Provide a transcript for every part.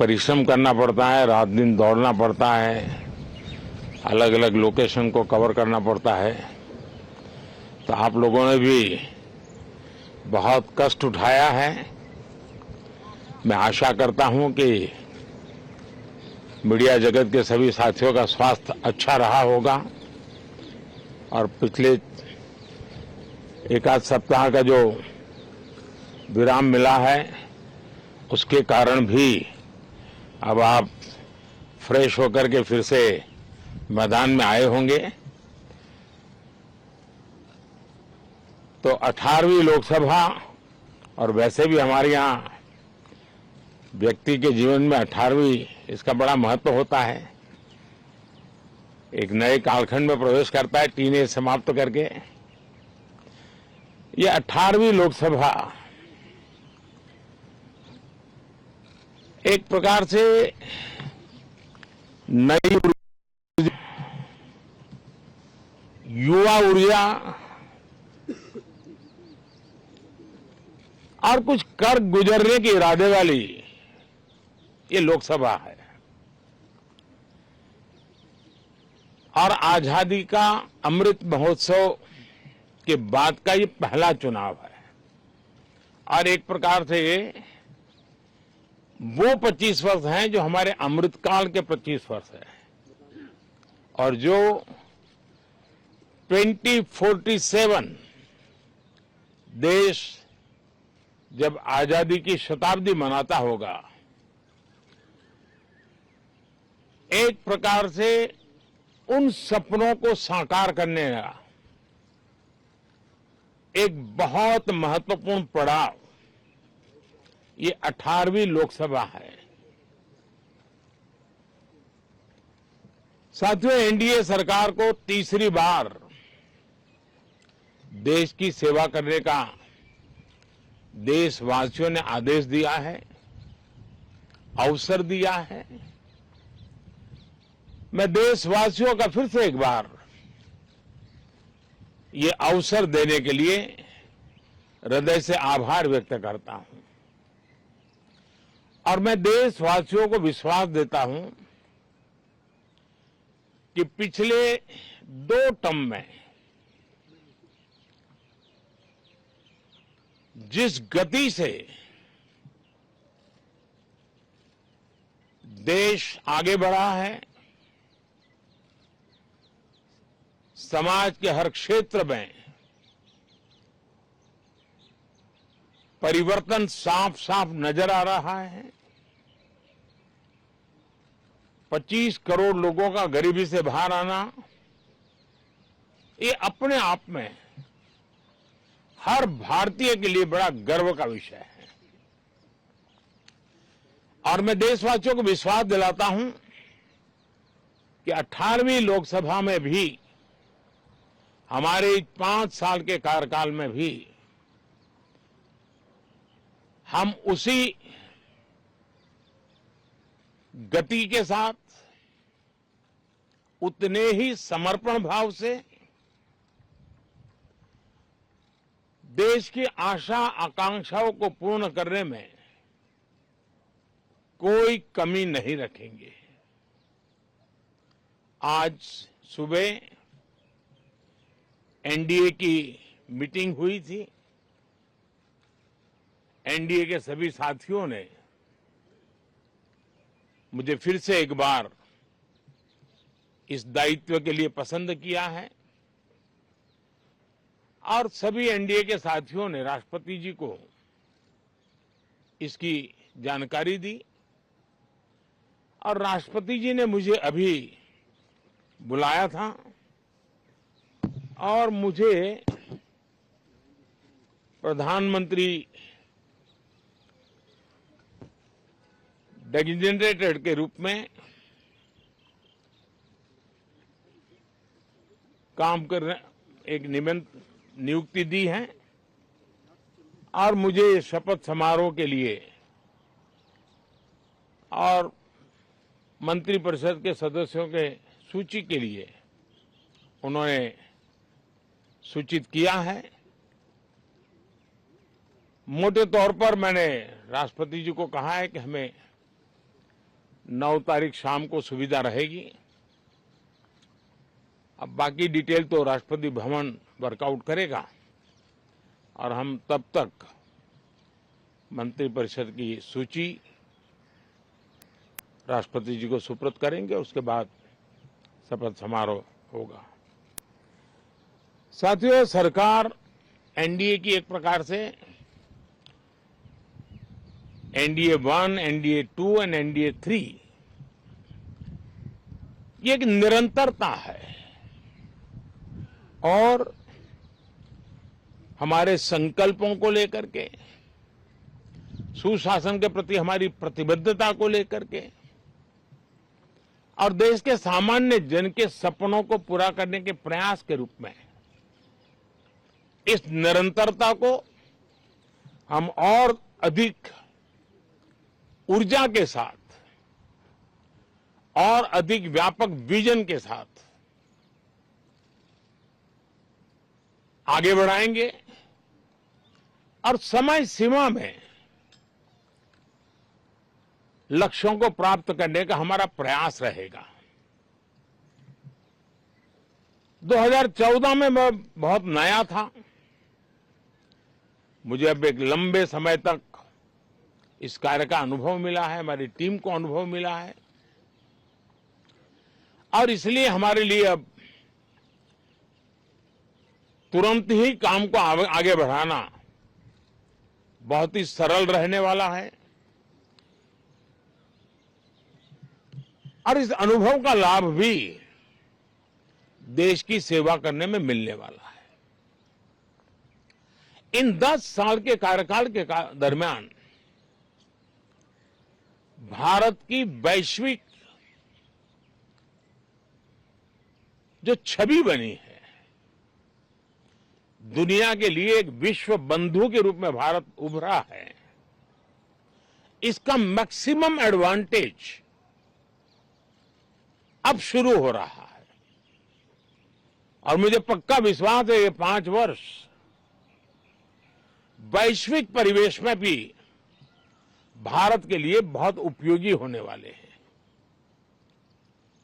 परिश्रम करना पड़ता है, रात दिन दौड़ना पड़ता है, अलग अलग लोकेशन को कवर करना पड़ता है। तो आप लोगों ने भी बहुत कष्ट उठाया है। मैं आशा करता हूं कि मीडिया जगत के सभी साथियों का स्वास्थ्य अच्छा रहा होगा और पिछले एक आध सप्ताह का जो विराम मिला है उसके कारण भी अब आप फ्रेश होकर के फिर से मैदान में आए होंगे। तो 18वीं लोकसभा, और वैसे भी हमारे यहाँ व्यक्ति के जीवन में 18वीं इसका बड़ा महत्व होता है। एक नए कालखंड में प्रवेश करता है टीनेज समाप्त करके। ये 18वीं लोकसभा एक प्रकार से नई युवा ऊर्जा और कुछ कर गुजरने के इरादे वाली ये लोकसभा है और आजादी का अमृत महोत्सव के बाद का ये पहला चुनाव है। और एक प्रकार से वो 25 वर्ष हैं जो हमारे अमृतकाल के 25 वर्ष हैं और जो 2047 देश जब आजादी की शताब्दी मनाता होगा, एक प्रकार से उन सपनों को साकार करने का एक बहुत महत्वपूर्ण पड़ाव ये 18वीं लोकसभा है। साथियों, एनडीए सरकार को तीसरी बार देश की सेवा करने का देशवासियों ने आदेश दिया है, अवसर दिया है। मैं देशवासियों का फिर से एक बार ये अवसर देने के लिए हृदय से आभार व्यक्त करता हूं और मैं देशवासियों को विश्वास देता हूं कि पिछले 2 टर्म में जिस गति से देश आगे बढ़ा है, समाज के हर क्षेत्र में परिवर्तन साफ साफ नजर आ रहा है। 25 करोड़ लोगों का गरीबी से बाहर आना ये अपने आप में हर भारतीय के लिए बड़ा गर्व का विषय है और मैं देशवासियों को विश्वास दिलाता हूं कि 18वीं लोकसभा में भी हमारे 5 साल के कार्यकाल में भी हम उसी गति के साथ, उतने ही समर्पण भाव से देश की आशा आकांक्षाओं को पूर्ण करने में कोई कमी नहीं रखेंगे। आज सुबह एनडीए की मीटिंग हुई थी। एनडीए के सभी साथियों ने मुझे फिर से एक बार इस दायित्व के लिए पसंद किया है और सभी एनडीए के साथियों ने राष्ट्रपति जी को इसकी जानकारी दी और राष्ट्रपति जी ने मुझे अभी बुलाया था और मुझे प्रधानमंत्री डेजिग्नेटेड के रूप में काम करने एक नियुक्ति दी है और मुझे शपथ समारोह के लिए और मंत्रिपरिषद के सदस्यों के सूची के लिए उन्होंने सूचित किया है। मोटे तौर पर मैंने राष्ट्रपति जी को कहा है कि हमें 9 तारीख शाम को सुविधा रहेगी। अब बाकी डिटेल तो राष्ट्रपति भवन वर्कआउट करेगा और हम तब तक मंत्रिपरिषद की सूची राष्ट्रपति जी को सुपुर्द करेंगे। उसके बाद शपथ समारोह होगा। साथियों, सरकार एनडीए की एक प्रकार से एनडीए 1, एनडीए 2 और एनडीए 3 ये एक निरंतरता है और हमारे संकल्पों को लेकर के, सुशासन के प्रति हमारी प्रतिबद्धता को लेकर के और देश के सामान्य जन के सपनों को पूरा करने के प्रयास के रूप में इस निरंतरता को हम और अधिक ऊर्जा के साथ और अधिक व्यापक विजन के साथ आगे बढ़ाएंगे और समय सीमा में लक्ष्यों को प्राप्त करने का हमारा प्रयास रहेगा। 2014 में मैं बहुत नया था। मुझे अब एक लंबे समय तक इस कार्य का अनुभव मिला है, हमारी टीम को अनुभव मिला है और इसलिए हमारे लिए अब तुरंत ही काम को आगे बढ़ाना बहुत ही सरल रहने वाला है और इस अनुभव का लाभ भी देश की सेवा करने में मिलने वाला है। इन 10 साल के कार्यकाल के दरमियान भारत की वैश्विक जो छवि बनी है, दुनिया के लिए एक विश्व बंधु के रूप में भारत उभरा है, इसका मैक्सिमम एडवांटेज अब शुरू हो रहा है और मुझे पक्का विश्वास है ये 5 वर्ष वैश्विक परिवेश में भी भारत के लिए बहुत उपयोगी होने वाले हैं।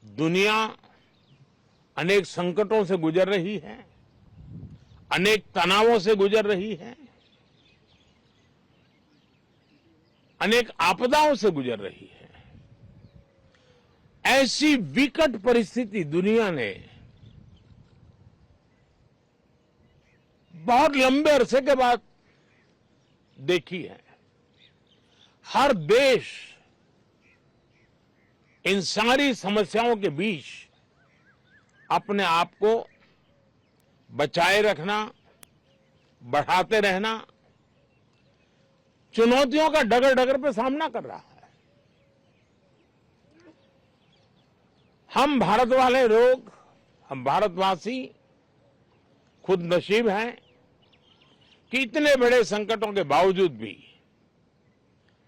दुनिया अनेक संकटों से गुजर रही है, अनेक तनावों से गुजर रही है, अनेक आपदाओं से गुजर रही है। ऐसी विकट परिस्थिति दुनिया ने बहुत लंबे अरसे के बाद देखी है। हर देश इन सारी समस्याओं के बीच अपने आप को बचाए रखना, बढ़ाते रहना, चुनौतियों का डगर डगर पे सामना कर रहा है। हम भारत वाले लोग, हम भारतवासी खुद नसीब हैं कि इतने बड़े संकटों के बावजूद भी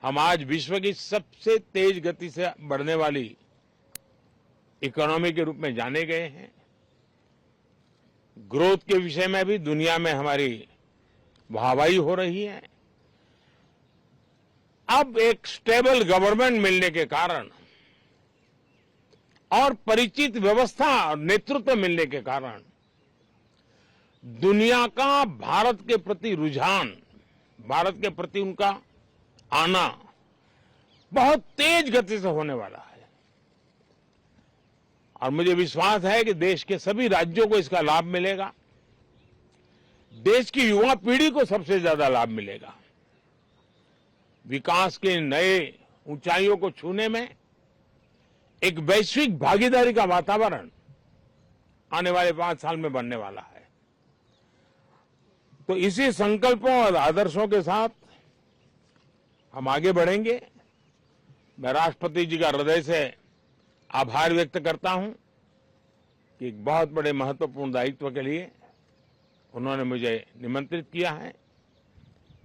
हम आज विश्व की सबसे तेज गति से बढ़ने वाली इकोनॉमी के रूप में जाने गए हैं। ग्रोथ के विषय में भी दुनिया में हमारी वाहवाही हो रही है। अब एक स्टेबल गवर्नमेंट मिलने के कारण और परिचित व्यवस्था और नेतृत्व मिलने के कारण दुनिया का भारत के प्रति रुझान, भारत के प्रति उनका आना बहुत तेज गति से होने वाला है और मुझे विश्वास है कि देश के सभी राज्यों को इसका लाभ मिलेगा। देश की युवा पीढ़ी को सबसे ज्यादा लाभ मिलेगा। विकास के नए ऊंचाइयों को छूने में एक वैश्विक भागीदारी का वातावरण आने वाले 5 साल में बनने वाला है। तो इसी संकल्पों और आदर्शों के साथ हम आगे बढ़ेंगे। मैं राष्ट्रपति जी का हृदय से आभार व्यक्त करता हूं कि एक बहुत बड़े महत्वपूर्ण दायित्व के लिए उन्होंने मुझे निमंत्रित किया है।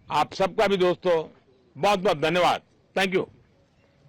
आप सबका भी दोस्तों बहुत बहुत धन्यवाद। Thank you.